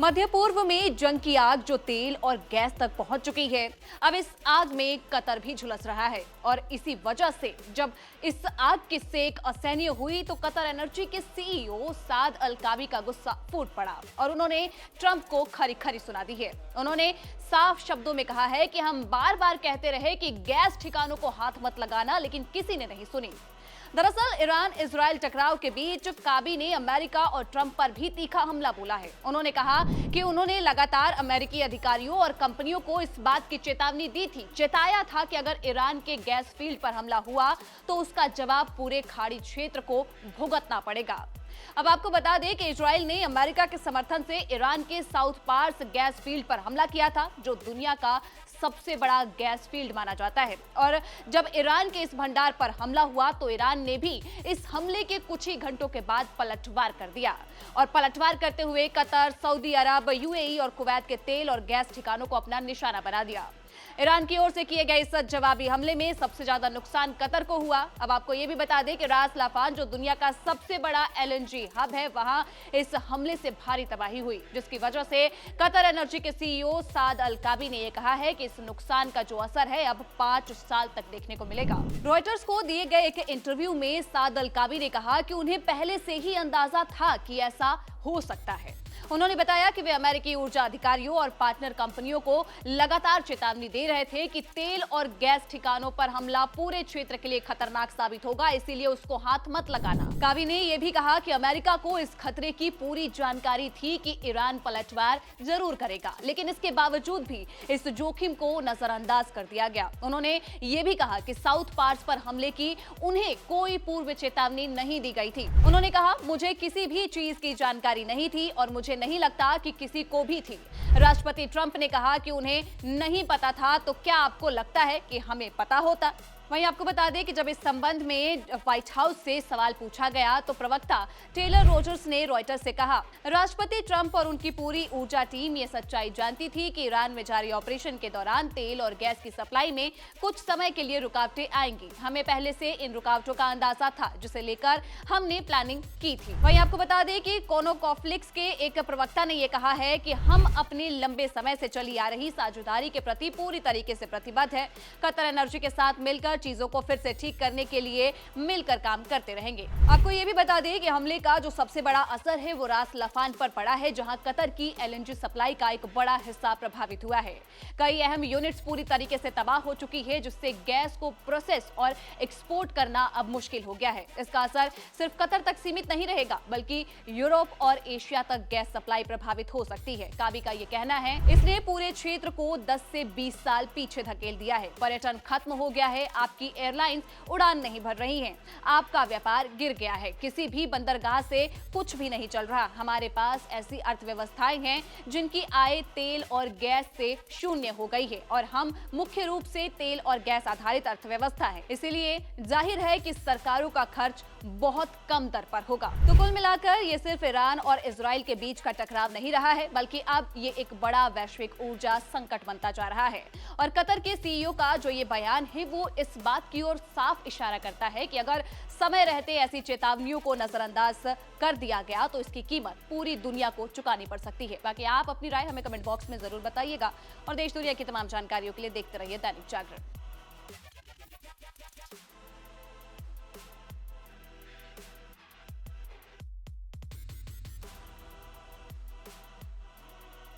मध्य पूर्व में जंग की आग जो तेल और गैस तक पहुंच चुकी है, अब इस आग में कतर भी झुलस रहा है। और इसी वजह से जब इस आग की सेक असहनीय हुई तो कतर एनर्जी के सीईओ साद अल काबी का गुस्सा फूट पड़ा और उन्होंने ट्रंप को खरी खरी सुना दी है। उन्होंने साफ शब्दों में कहा है कि हम बार बार कहते रहे कि गैस ठिकानों को हाथ मत लगाना, लेकिन किसी ने नहीं सुनी। दरअसल ईरान इजराइल टकराव के बीच काबी ने अमेरिका और ट्रंप पर भी तीखा हमला बोला है। उन्होंने कहा कि उन्होंने लगातार अमेरिकी अधिकारियों और कंपनियों को इस बात की चेतावनी दी थी, चेताया था कि अगर ईरान के गैस फील्ड पर हमला हुआ तो उसका जवाब पूरे खाड़ी क्षेत्र को भुगतना पड़ेगा। अब आपको बता दें कि इजराइल ने अमेरिका के समर्थन से ईरान के साउथ पार्स गैस फील्ड पर हमला किया था, जो दुनिया का सबसे बड़ा गैस फील्ड माना जाता है। और जब ईरान के इस भंडार पर हमला हुआ तो ईरान ने भी इस हमले के कुछ ही घंटों के बाद पलटवार कर दिया और पलटवार करते हुए कतर, सऊदी अरब, यूएई और कुवैत के तेल और गैस ठिकानों को अपना निशाना बना दिया। ईरान की ओर से किए गए इस जवाबी हमले में सबसे ज्यादा नुकसान कतर को हुआ। अब आपको यह भी बता दें कि रास लाफान, जो दुनिया का सबसे बड़ा एलएनजी हब है, वहां इस हमले से भारी तबाही हुई, जिसकी वजह से कतर एनर्जी के सीईओ साद अल काबी ने यह कहा है कि इस नुकसान का जो असर है अब 5 साल तक देखने को मिलेगा। रॉयटर्स को दिए गए एक इंटरव्यू में साद अल काबी ने कहा कि उन्हें पहले से ही अंदाजा था कि ऐसा हो सकता है। उन्होंने बताया कि वे अमेरिकी ऊर्जा अधिकारियों और पार्टनर कंपनियों को लगातार चेतावनी दे रहे थे कि तेल और गैस ठिकानों पर हमला पूरे क्षेत्र के लिए खतरनाक साबित होगा, इसीलिए उसको हाथ मत लगाना। काबी ने यह भी कहा कि अमेरिका को इस खतरे की पूरी जानकारी थी कि ईरान पलटवार जरूर करेगा, लेकिन इसके बावजूद भी इस जोखिम को नजरअंदाज कर दिया गया। उन्होंने ये भी कहा कि साउथ पार्स पर हमले की उन्हें कोई पूर्व चेतावनी नहीं दी गई थी। उन्होंने कहा, मुझे किसी भी चीज की जानकारी नहीं थी और मुझे नहीं लगता कि किसी को भी थी। राष्ट्रपति ट्रंप ने कहा कि उन्हें नहीं पता था, तो क्या आपको लगता है कि हमें पता होता? वहीं आपको बता दें कि जब इस संबंध में व्हाइट हाउस से सवाल पूछा गया तो प्रवक्ता टेलर रोजर्स ने रॉयटर्स से कहा, राष्ट्रपति ट्रंप और उनकी पूरी ऊर्जा टीम ये सच्चाई जानती थी कि ईरान में जारी ऑपरेशन के दौरान तेल और गैस की सप्लाई में कुछ समय के लिए रुकावटें आएंगी। हमें पहले से इन रुकावटों का अंदाजा था, जिसे लेकर हमने प्लानिंग की थी। वहीं आपको बता दें कि कोनोकॉफ्लिक्स के एक प्रवक्ता ने यह कहा है कि हम अपने लंबे समय से चली आ रही साझेदारी के प्रति पूरी तरीके से प्रतिबद्ध है। कतर एनर्जी के साथ मिलकर चीजों को फिर से ठीक करने के लिए मिलकर काम करते रहेंगे। आपको ये भी बता दें कि हमले का जो सबसे बड़ा असर है वो रास लाफान पर पड़ा है, जहां कतर की एलएनजी सप्लाई का एक बड़ा हिस्सा प्रभावित हुआ है। कई अहम यूनिट्स पूरी तरीके से तबाह हो चुकी है, जिससे गैस को प्रोसेस और एक्सपोर्ट करना अब मुश्किल हो गया है। इसका असर सिर्फ कतर तक सीमित नहीं रहेगा, बल्कि यूरोप और एशिया तक गैस सप्लाई प्रभावित हो सकती है। काबी का ये कहना है, इसने पूरे क्षेत्र को 10 से 20 साल पीछे धकेल दिया है। पर्यटन खत्म हो गया है, आपकी एयरलाइंस उड़ान नहीं भर रही हैं, आपका व्यापार गिर गया है, किसी भी बंदरगाह से कुछ भी नहीं चल रहा। हमारे पास ऐसी अर्थव्यवस्थाएं हैं जिनकी आय तेल और गैस से शून्य हो गई है और हम मुख्य रूप से तेल और गैस आधारित अर्थव्यवस्था है, इसीलिए जाहिर है कि सरकारों का खर्च बहुत कम दर पर होगा। तो कुल मिलाकर ये सिर्फ ईरान और इजराइल के बीच का टकराव नहीं रहा है, बल्कि अब ये एक बड़ा वैश्विक ऊर्जा संकट बनता जा रहा है। और कतर के सीईओ का जो ये बयान है वो इस बात की ओर साफ इशारा करता है कि अगर समय रहते ऐसी चेतावनियों को नजरअंदाज कर दिया गया तो इसकी कीमत पूरी दुनिया को चुकानी पड़ सकती है। बाकी आप अपनी राय हमें कमेंट बॉक्स में जरूर बताइएगा और देश दुनिया की तमाम जानकारियों के लिए देखते रहिए दैनिक जागरण।